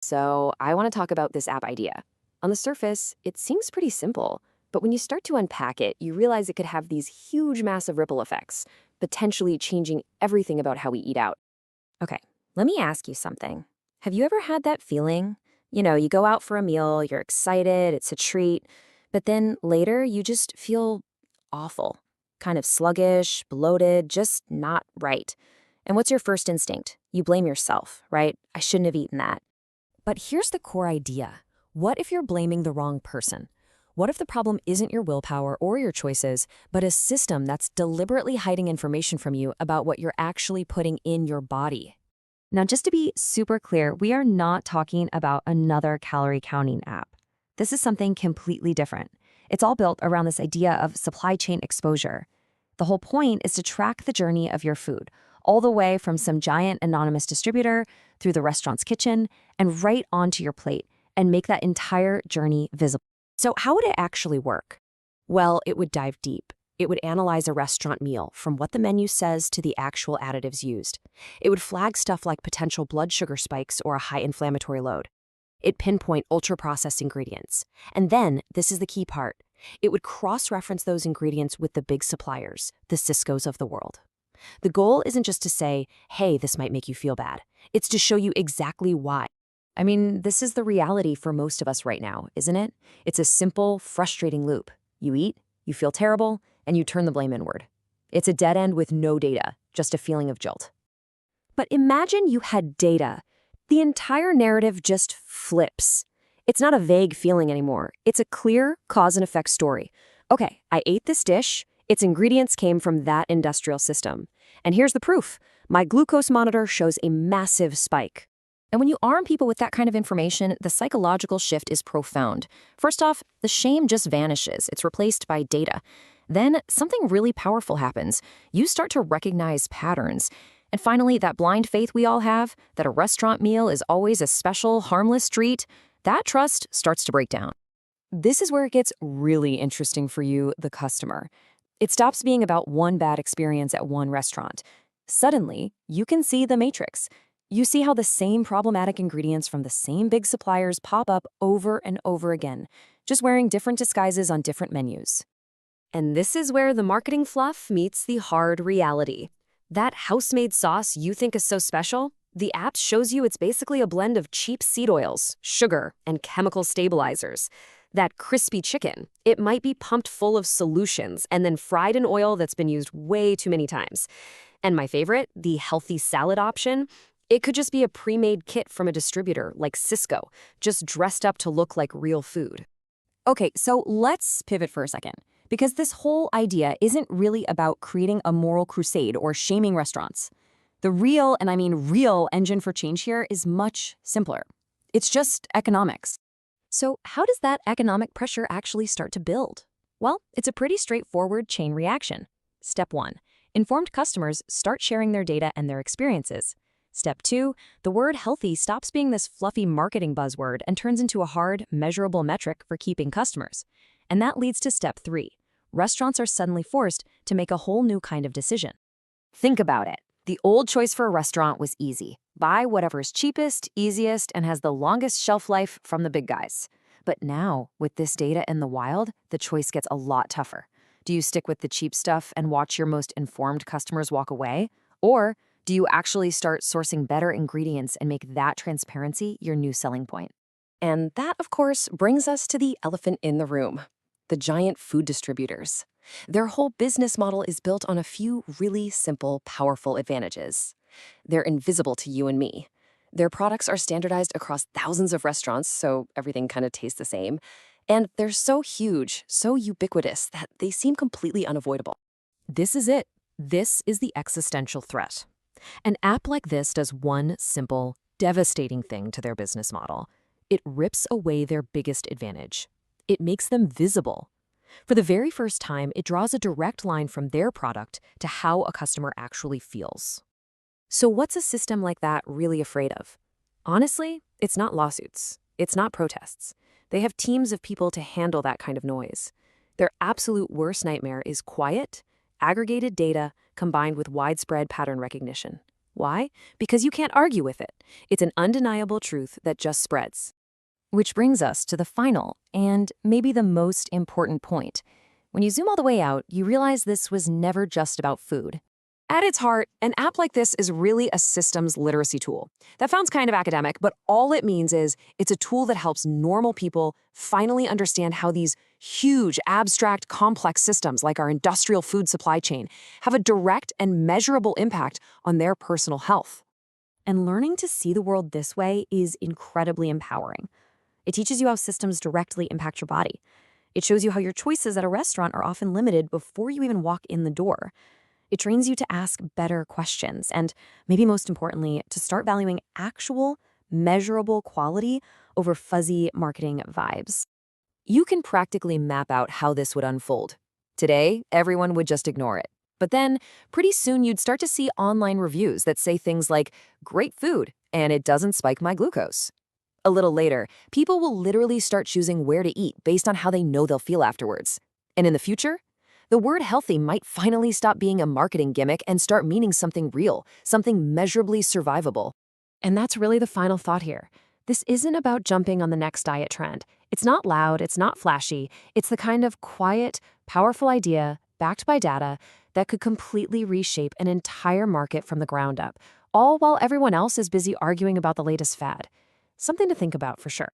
So, I want to talk about this app idea. On the surface, it seems pretty simple, but when you start to unpack it, you realize it could have these huge, massive ripple effects, potentially changing everything about how we eat out. Okay, let me ask you something. Have you ever had that feeling? You go out for a meal, you're excited, it's a treat, but then later you just feel awful, kind of sluggish, bloated, just not right. And what's your first instinct? You blame yourself, right? I shouldn't have eaten that. But here's the core idea. What if you're blaming the wrong person? What if the problem isn't your willpower or your choices, but a system that's deliberately hiding information from you about what you're actually putting in your body? Now, just to be super clear, we are not talking about another calorie counting app. This is something completely different. It's all built around this idea of supply chain exposure. The whole point is to track the journey of your food, all the way from some giant anonymous distributor through the restaurant's kitchen and right onto your plate, and make that entire journey visible. So how would it actually work? Well, it would dive deep. It would analyze a restaurant meal from what the menu says to the actual additives used. It would flag stuff like potential blood sugar spikes or a high inflammatory load. It'd pinpoint ultra-processed ingredients. And then, this is the key part, it would cross-reference those ingredients with the big suppliers, the Ciscos of the world. The goal isn't just to say, hey, this might make you feel bad. It's to show you exactly why. I mean, this is the reality for most of us right now, isn't it? It's a simple, frustrating loop. You eat, you feel terrible, and you turn the blame inward. It's a dead end with no data, just a feeling of guilt. But imagine you had data. The entire narrative just flips. It's not a vague feeling anymore. It's a clear cause and effect story. Okay, I ate this dish. Its ingredients came from that industrial system. And here's the proof. My glucose monitor shows a massive spike. And when you arm people with that kind of information, the psychological shift is profound. First off, the shame just vanishes. It's replaced by data. Then something really powerful happens. You start to recognize patterns. And finally, that blind faith we all have, that a restaurant meal is always a special, harmless treat, that trust starts to break down. This is where it gets really interesting for you, the customer. It stops being about one bad experience at one restaurant. Suddenly, you can see the matrix. You see how the same problematic ingredients from the same big suppliers pop up over and over again, just wearing different disguises on different menus. And this is where the marketing fluff meets the hard reality. That house-made sauce you think is so special, the app shows you it's basically a blend of cheap seed oils, sugar, and chemical stabilizers. That crispy chicken, it might be pumped full of solutions and then fried in oil that's been used way too many times. And my favorite, the healthy salad option, it could just be a pre-made kit from a distributor like Cisco, just dressed up to look like real food. Okay, so let's pivot for a second, because this whole idea isn't really about creating a moral crusade or shaming restaurants. The real, and I mean real, engine for change here is much simpler. It's just economics. So how does that economic pressure actually start to build? Well, it's a pretty straightforward chain reaction. Step 1. Informed customers start sharing their data and their experiences. Step 2. The word healthy stops being this fluffy marketing buzzword and turns into a hard, measurable metric for keeping customers. And that leads to Step 3. Restaurants are suddenly forced to make a whole new kind of decision. Think about it. The old choice for a restaurant was easy. Buy whatever's cheapest, easiest, and has the longest shelf life from the big guys. But now, with this data in the wild, the choice gets a lot tougher. Do you stick with the cheap stuff and watch your most informed customers walk away? Or do you actually start sourcing better ingredients and make that transparency your new selling point? And that, of course, brings us to the elephant in the room, the giant food distributors. Their whole business model is built on a few really simple, powerful advantages. They're invisible to you and me. Their products are standardized across thousands of restaurants, so everything kind of tastes the same. And they're so huge, so ubiquitous, that they seem completely unavoidable. This is it. This is the existential threat. An app like this does one simple, devastating thing to their business model. It rips away their biggest advantage. It makes them visible. For the very first time, it draws a direct line from their product to how a customer actually feels. So what's a system like that really afraid of? Honestly, it's not lawsuits. It's not protests. They have teams of people to handle that kind of noise. Their absolute worst nightmare is quiet, aggregated data combined with widespread pattern recognition. Why? Because you can't argue with it. It's an undeniable truth that just spreads. Which brings us to the final, and maybe the most important point. When you zoom all the way out, you realize this was never just about food. At its heart, an app like this is really a systems literacy tool. That sounds kind of academic, but all it means is it's a tool that helps normal people finally understand how these huge, abstract, complex systems like our industrial food supply chain have a direct and measurable impact on their personal health. And learning to see the world this way is incredibly empowering. It teaches you how systems directly impact your body. It shows you how your choices at a restaurant are often limited before you even walk in the door. It trains you to ask better questions and, maybe most importantly, to start valuing actual, measurable quality over fuzzy marketing vibes. You can practically map out how this would unfold. Today, everyone would just ignore it. But then, pretty soon you'd start to see online reviews that say things like, "Great food, and it doesn't spike my glucose." A little later, people will literally start choosing where to eat based on how they know they'll feel afterwards. And in the future, the word healthy might finally stop being a marketing gimmick and start meaning something real, something measurably survivable. And that's really the final thought here. This isn't about jumping on the next diet trend. It's not loud, it's not flashy. It's the kind of quiet, powerful idea, backed by data, that could completely reshape an entire market from the ground up, all while everyone else is busy arguing about the latest fad. Something to think about for sure.